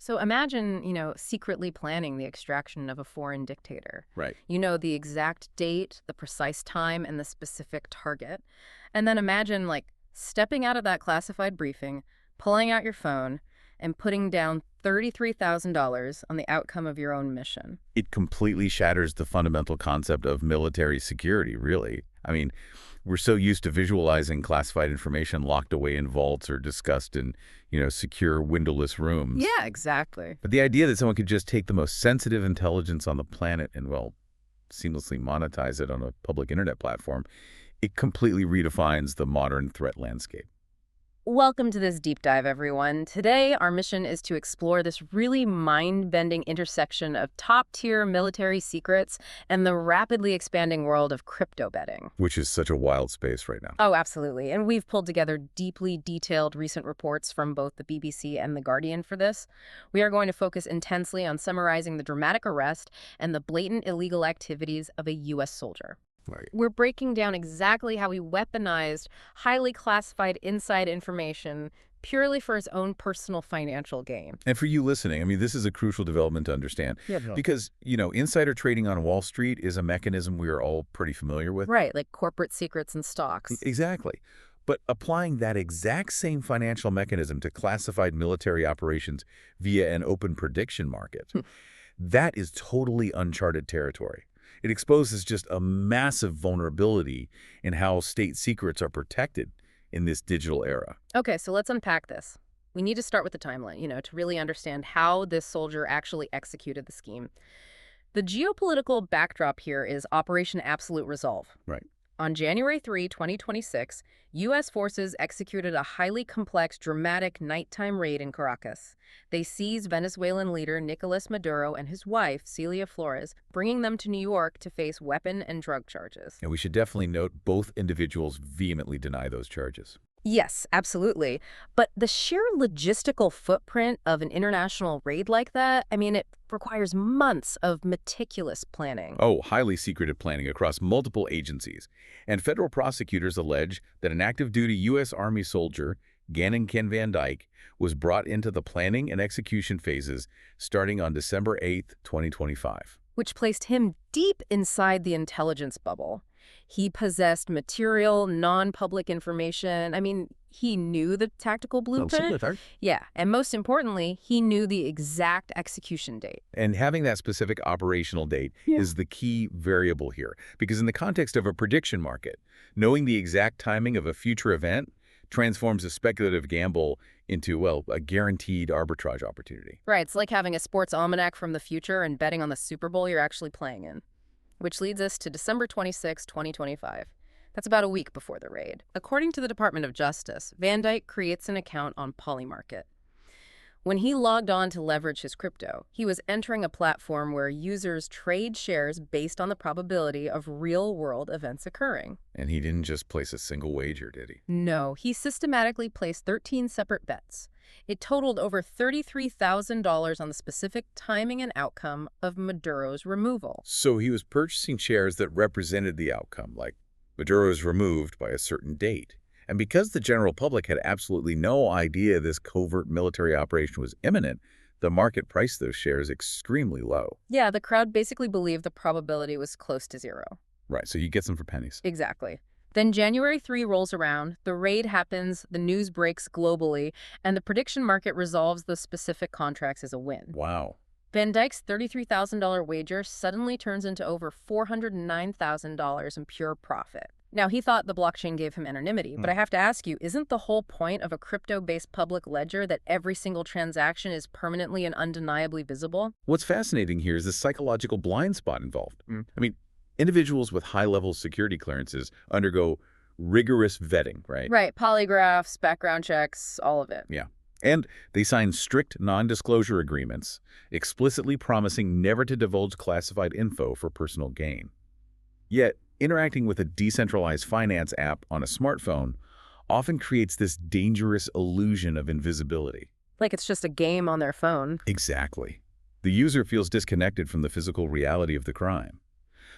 So imagine, secretly planning the extraction of a foreign dictator. Right. You know the exact date, the precise time, and the specific target. And then imagine, stepping out of that classified briefing, pulling out your phone, and putting down $33,000 on the outcome of your own mission. It completely shatters the fundamental concept of military security, really. I mean, we're so used to visualizing classified information locked away in vaults or discussed in, secure windowless rooms. Yeah, exactly. But the idea that someone could just take the most sensitive intelligence on the planet and, seamlessly monetize it on a public internet platform, it completely redefines the modern threat landscape. Welcome to this deep dive, everyone. Today, our mission is to explore this really mind-bending intersection of top-tier military secrets and the rapidly expanding world of crypto betting. Which is such a wild space right now. Oh, absolutely. And we've pulled together deeply detailed recent reports from both the BBC and The Guardian for this. We are going to focus intensely on summarizing the dramatic arrest and the blatant illegal activities of a U.S. soldier. Right. We're breaking down exactly how he weaponized highly classified inside information purely for his own personal financial gain. And for you listening, this is a crucial development to understand. Yeah. Because, insider trading on Wall Street is a mechanism we are all pretty familiar with. Right, like corporate secrets and stocks. Exactly. But applying that exact same financial mechanism to classified military operations via an open prediction market, that is totally uncharted territory. It exposes just a massive vulnerability in how state secrets are protected in this digital era. Okay, so let's unpack this. We need to start with the timeline, to really understand how this soldier actually executed the scheme. The geopolitical backdrop here is Operation Absolute Resolve. Right. On January 3, 2026, U.S. forces executed a highly complex, dramatic nighttime raid in Caracas. They seized Venezuelan leader Nicolás Maduro and his wife, Celia Flores, bringing them to New York to face weapon and drug charges. And we should definitely note both individuals vehemently deny those charges. Yes, absolutely. But the sheer logistical footprint of an international raid like that, it requires months of meticulous planning. Oh, highly secretive planning across multiple agencies. And federal prosecutors allege that an active-duty U.S. Army soldier, Gannon Ken Van Dyke, was brought into the planning and execution phases starting on December 8, 2025. Which placed him deep inside the intelligence bubble. He possessed material, non-public information. He knew the tactical blueprint. Yeah, and most importantly, he knew the exact execution date. And having that specific operational date is the key variable here. Because in the context of a prediction market, knowing the exact timing of a future event transforms a speculative gamble into, a guaranteed arbitrage opportunity. Right, it's like having a sports almanac from the future and betting on the Super Bowl you're actually playing in. Which leads us to December 26, 2025. That's about a week before the raid. According to the Department of Justice, Van Dyke creates an account on Polymarket. When he logged on to leverage his crypto, he was entering a platform where users trade shares based on the probability of real-world events occurring. And he didn't just place a single wager, did he? No, he systematically placed 13 separate bets. It totaled over $33,000 on the specific timing and outcome of Maduro's removal. So he was purchasing shares that represented the outcome, like Maduro is removed by a certain date. And because the general public had absolutely no idea this covert military operation was imminent, the market priced those shares extremely low. Yeah, the crowd basically believed the probability was close to zero. Right, so you get them for pennies. Exactly. Then January 3 rolls around, the raid happens, the news breaks globally, and the prediction market resolves the specific contracts as a win. Wow. Van Dyke's $33,000 wager suddenly turns into over $409,000 in pure profit. Now, he thought the blockchain gave him anonymity, but I have to ask you, isn't the whole point of a crypto-based public ledger that every single transaction is permanently and undeniably visible? What's fascinating here is the psychological blind spot involved. Individuals with high-level security clearances undergo rigorous vetting, right? Right, polygraphs, background checks, all of it. Yeah. And they sign strict non-disclosure agreements, explicitly promising never to divulge classified info for personal gain. Yet, interacting with a decentralized finance app on a smartphone often creates this dangerous illusion of invisibility. Like it's just a game on their phone. Exactly. The user feels disconnected from the physical reality of the crime.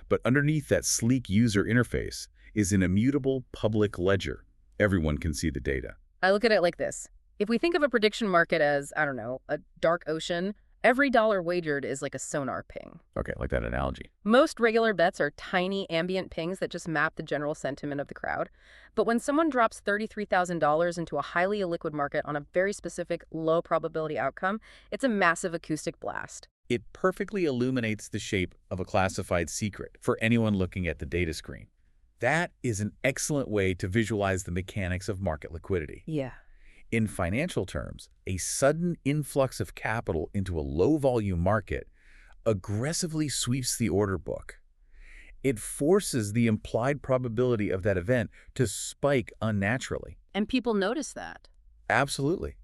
But underneath that sleek user interface is an immutable public ledger. Everyone can see the data. I look at it like this. If we think of a prediction market as, I don't know, a dark ocean, every dollar wagered is like a sonar ping. Okay, like that analogy. Most regular bets are tiny ambient pings that just map the general sentiment of the crowd. But when someone drops $33,000 into a highly illiquid market on a very specific, low probability outcome, it's a massive acoustic blast. It perfectly illuminates the shape of a classified secret for anyone looking at the data screen. That is an excellent way to visualize the mechanics of market liquidity. Yeah. In financial terms, a sudden influx of capital into a low-volume market aggressively sweeps the order book. It forces the implied probability of that event to spike unnaturally. And people notice that. Absolutely.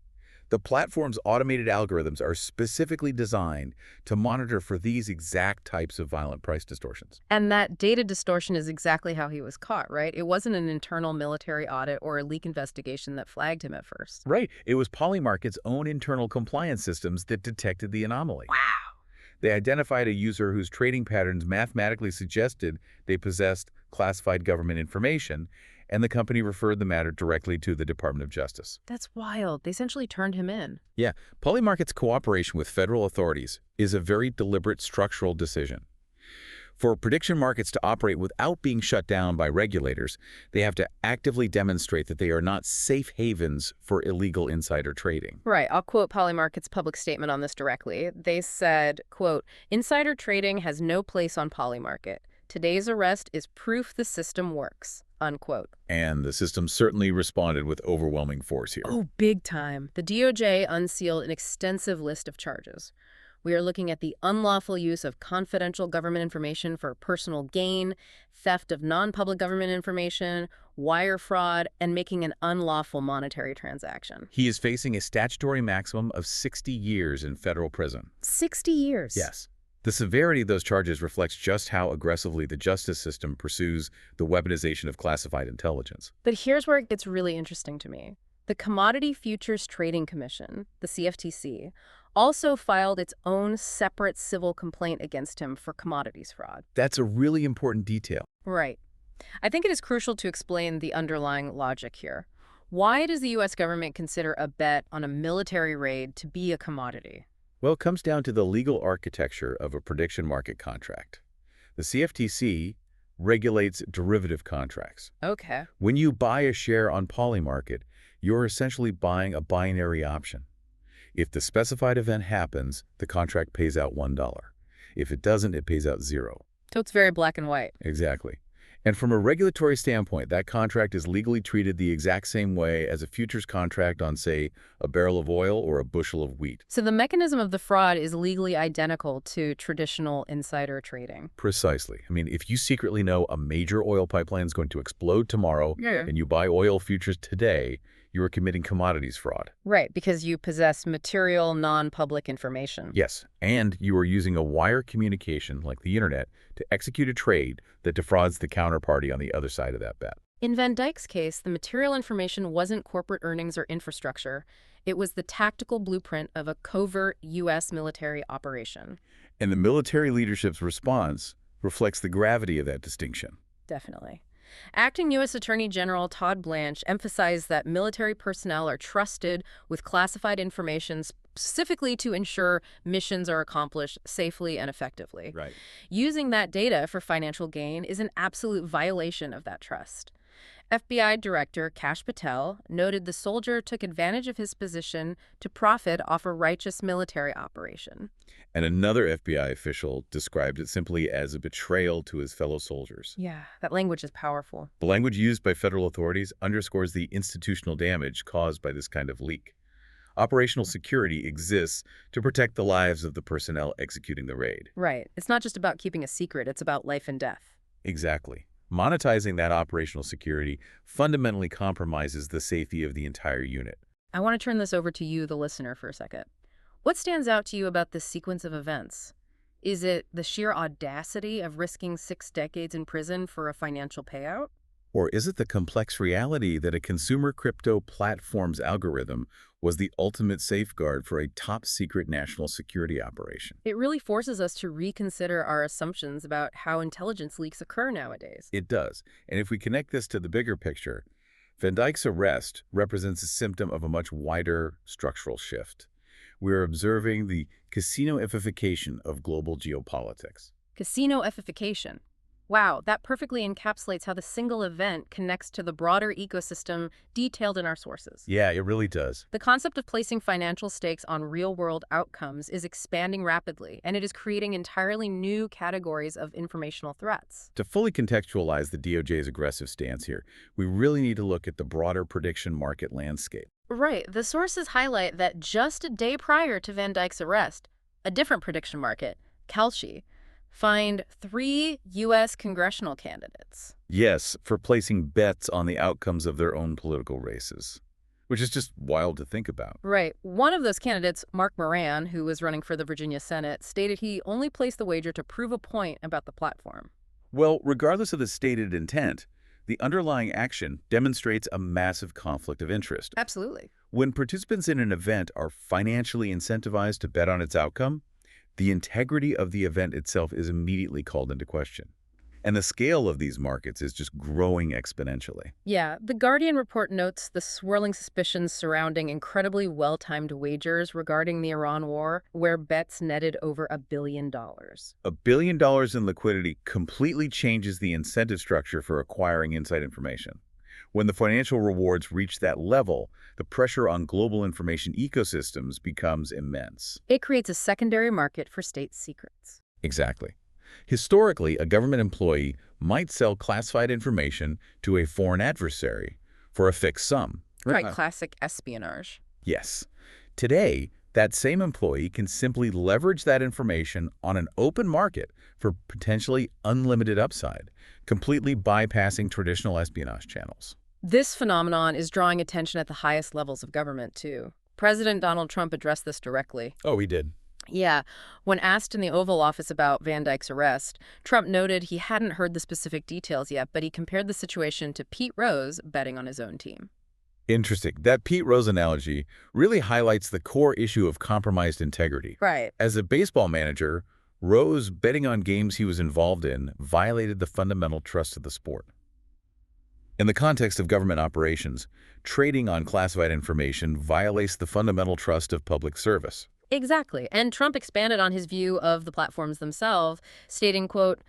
The platform's automated algorithms are specifically designed to monitor for these exact types of violent price distortions. And that data distortion is exactly how he was caught, right? It wasn't an internal military audit or a leak investigation that flagged him at first. Right. It was Polymarket's own internal compliance systems that detected the anomaly. Wow. They identified a user whose trading patterns mathematically suggested they possessed classified government information, and the company referred the matter directly to the Department of Justice. That's wild. They essentially turned him in. Yeah, Polymarket's cooperation with federal authorities is a very deliberate structural decision. For prediction markets to operate without being shut down by regulators, they have to actively demonstrate that they are not safe havens for illegal insider trading. Right. I'll quote Polymarket's public statement on this directly. They said, quote, "Insider trading has no place on Polymarket. Today's arrest is proof the system works," unquote. And the system certainly responded with overwhelming force here. Oh, big time. The DOJ unsealed an extensive list of charges. We are looking at the unlawful use of confidential government information for personal gain, theft of non-public government information, wire fraud, and making an unlawful monetary transaction. He is facing a statutory maximum of 60 years in federal prison. 60 years? Yes. The severity of those charges reflects just how aggressively the justice system pursues the weaponization of classified intelligence. But here's where it gets really interesting to me. The Commodity Futures Trading Commission, the CFTC, also filed its own separate civil complaint against him for commodities fraud. That's a really important detail. Right. I think it is crucial to explain the underlying logic here. Why does the U.S. government consider a bet on a military raid to be a commodity? Well, it comes down to the legal architecture of a prediction market contract. The CFTC regulates derivative contracts. Okay. When you buy a share on Polymarket, you're essentially buying a binary option. If the specified event happens, the contract pays out $1. If it doesn't, it pays out $0. So it's very black and white. Exactly. And from a regulatory standpoint, that contract is legally treated the exact same way as a futures contract on, say, a barrel of oil or a bushel of wheat. So the mechanism of the fraud is legally identical to traditional insider trading. Precisely. I mean, if you secretly know a major oil pipeline is going to explode tomorrow and you buy oil futures today, you are committing commodities fraud. Right, because you possess material, non-public information. Yes, and you are using a wire communication, like the internet, to execute a trade that defrauds the counterparty on the other side of that bet. In Van Dyke's case, the material information wasn't corporate earnings or infrastructure. It was the tactical blueprint of a covert U.S. military operation. And the military leadership's response reflects the gravity of that distinction. Definitely. Acting U.S. Attorney General Todd Blanche emphasized that military personnel are trusted with classified information specifically to ensure missions are accomplished safely and effectively. Right. Using that data for financial gain is an absolute violation of that trust. FBI Director Kash Patel noted the soldier took advantage of his position to profit off a righteous military operation. And another FBI official described it simply as a betrayal to his fellow soldiers. Yeah, that language is powerful. The language used by federal authorities underscores the institutional damage caused by this kind of leak. Operational security exists to protect the lives of the personnel executing the raid. Right. It's not just about keeping a secret, it's about life and death. Exactly. Monetizing that operational security fundamentally compromises the safety of the entire unit. I want to turn this over to you, the listener, for a second. What stands out to you about this sequence of events? Is it the sheer audacity of risking 6 decades in prison for a financial payout? Or is it the complex reality that a consumer crypto platform's algorithm was the ultimate safeguard for a top-secret national security operation? It really forces us to reconsider our assumptions about how intelligence leaks occur nowadays. It does. And if we connect this to the bigger picture, Van Dyke's arrest represents a symptom of a much wider structural shift. We're observing the casino-ification of global geopolitics. Casino-ification. Wow, that perfectly encapsulates how the single event connects to the broader ecosystem detailed in our sources. Yeah, it really does. The concept of placing financial stakes on real-world outcomes is expanding rapidly, and it is creating entirely new categories of informational threats. To fully contextualize the DOJ's aggressive stance here, we really need to look at the broader prediction market landscape. Right. The sources highlight that just a day prior to Van Dyke's arrest, a different prediction market, Kalshi, fined 3 U.S. congressional candidates. Yes, for placing bets on the outcomes of their own political races, which is just wild to think about. Right. One of those candidates, Mark Moran, who was running for the Virginia Senate, stated he only placed the wager to prove a point about the platform. Well, regardless of the stated intent, the underlying action demonstrates a massive conflict of interest. Absolutely. When participants in an event are financially incentivized to bet on its outcome, the integrity of the event itself is immediately called into question. And the scale of these markets is just growing exponentially. Yeah, The Guardian report notes the swirling suspicions surrounding incredibly well-timed wagers regarding the Iran war, where bets netted over $1 billion. $1 billion in liquidity completely changes the incentive structure for acquiring inside information. When the financial rewards reach that level, the pressure on global information ecosystems becomes immense. It creates a secondary market for state secrets. Exactly. Historically, a government employee might sell classified information to a foreign adversary for a fixed sum. Right, classic espionage. Yes. Today, that same employee can simply leverage that information on an open market for potentially unlimited upside, completely bypassing traditional espionage channels. This phenomenon is drawing attention at the highest levels of government, too. President Donald Trump addressed this directly. Oh, he did. Yeah. When asked in the Oval Office about Van Dyke's arrest, Trump noted he hadn't heard the specific details yet, but he compared the situation to Pete Rose betting on his own team. Interesting. That Pete Rose analogy really highlights the core issue of compromised integrity. Right. As a baseball manager, Rose betting on games he was involved in violated the fundamental trust of the sport. In the context of government operations, trading on classified information violates the fundamental trust of public service. Exactly. And Trump expanded on his view of the platforms themselves, stating, quote,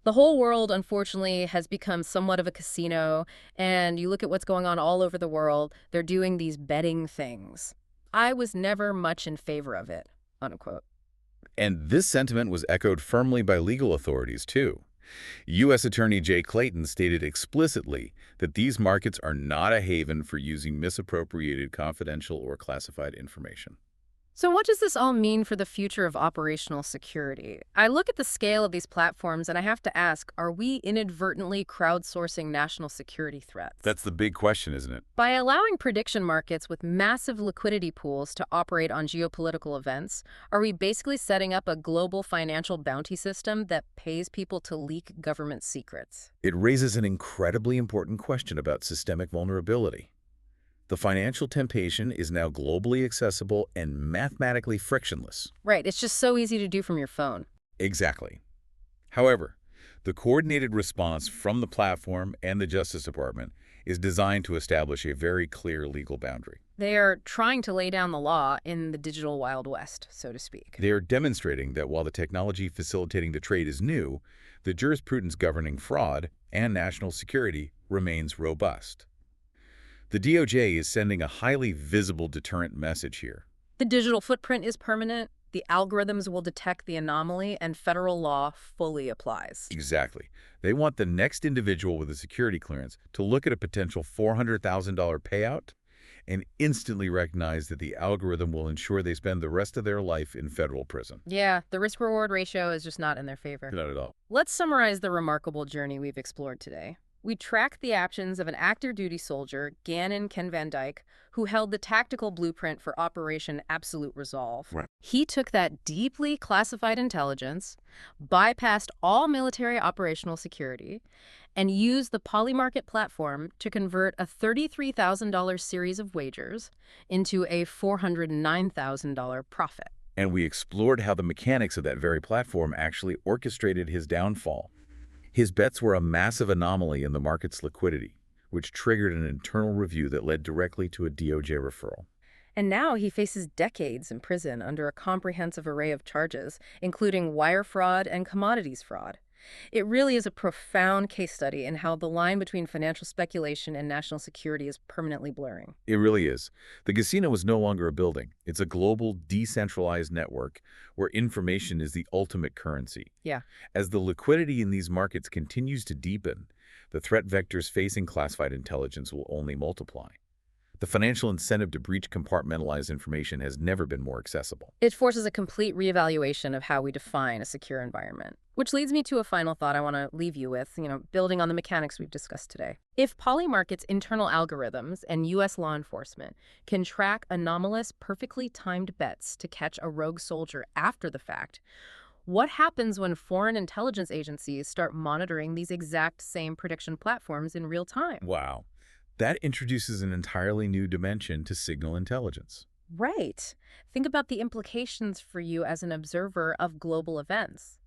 "The whole world, unfortunately, has become somewhat of a casino, and you look at what's going on all over the world, they're doing these betting things. I was never much in favor of it," unquote. And this sentiment was echoed firmly by legal authorities, too. U.S. Attorney Jay Clayton stated explicitly that these markets are not a haven for using misappropriated confidential or classified information. So what does this all mean for the future of operational security? I look at the scale of these platforms and I have to ask, are we inadvertently crowdsourcing national security threats? That's the big question, isn't it? By allowing prediction markets with massive liquidity pools to operate on geopolitical events, are we basically setting up a global financial bounty system that pays people to leak government secrets? It raises an incredibly important question about systemic vulnerability. The financial temptation is now globally accessible and mathematically frictionless. Right, it's just so easy to do from your phone. Exactly. However, the coordinated response from the platform and the Justice Department is designed to establish a very clear legal boundary. They are trying to lay down the law in the digital Wild West, so to speak. They are demonstrating that while the technology facilitating the trade is new, the jurisprudence governing fraud and national security remains robust. The DOJ is sending a highly visible deterrent message here. The digital footprint is permanent, the algorithms will detect the anomaly, and federal law fully applies. Exactly. They want the next individual with a security clearance to look at a potential $400,000 payout and instantly recognize that the algorithm will ensure they spend the rest of their life in federal prison. Yeah, the risk-reward ratio is just not in their favor. Not at all. Let's summarize the remarkable journey we've explored today. We tracked the actions of an active duty soldier, Gannon Ken Van Dyke, who held the tactical blueprint for Operation Absolute Resolve. Right. He took that deeply classified intelligence, bypassed all military operational security, and used the Polymarket platform to convert a $33,000 series of wagers into a $409,000 profit. And we explored how the mechanics of that very platform actually orchestrated his downfall. His bets were a massive anomaly in the market's liquidity, which triggered an internal review that led directly to a DOJ referral. And now he faces decades in prison under a comprehensive array of charges, including wire fraud and commodities fraud. It really is a profound case study in how the line between financial speculation and national security is permanently blurring. It really is. The casino is no longer a building. It's a global, decentralized network where information is the ultimate currency. Yeah. As the liquidity in these markets continues to deepen, the threat vectors facing classified intelligence will only multiply. The financial incentive to breach compartmentalized information has never been more accessible. It forces a complete reevaluation of how we define a secure environment. Which leads me to a final thought I want to leave you with, building on the mechanics we've discussed today. If Polymarket's internal algorithms and U.S. law enforcement can track anomalous, perfectly timed bets to catch a rogue soldier after the fact, what happens when foreign intelligence agencies start monitoring these exact same prediction platforms in real time? Wow. That introduces an entirely new dimension to signal intelligence. Right. Think about the implications for you as an observer of global events.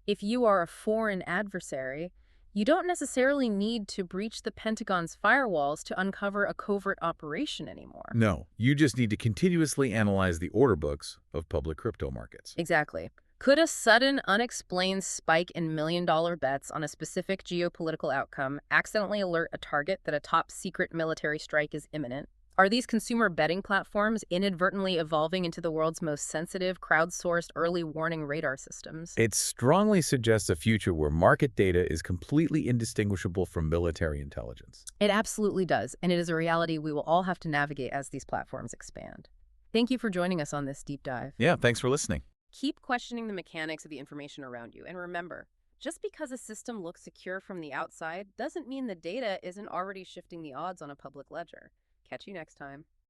If you are a foreign adversary, you don't necessarily need to breach the Pentagon's firewalls to uncover a covert operation anymore. No, you just need to continuously analyze the order books of public crypto markets. Exactly. Could a sudden, unexplained spike in million-dollar bets on a specific geopolitical outcome accidentally alert a target that a top-secret military strike is imminent? Are these consumer betting platforms inadvertently evolving into the world's most sensitive, crowdsourced early warning radar systems? It strongly suggests a future where market data is completely indistinguishable from military intelligence. It absolutely does, and it is a reality we will all have to navigate as these platforms expand. Thank you for joining us on this deep dive. Yeah, thanks for listening. Keep questioning the mechanics of the information around you, and remember, just because a system looks secure from the outside doesn't mean the data isn't already shifting the odds on a public ledger. Catch you next time.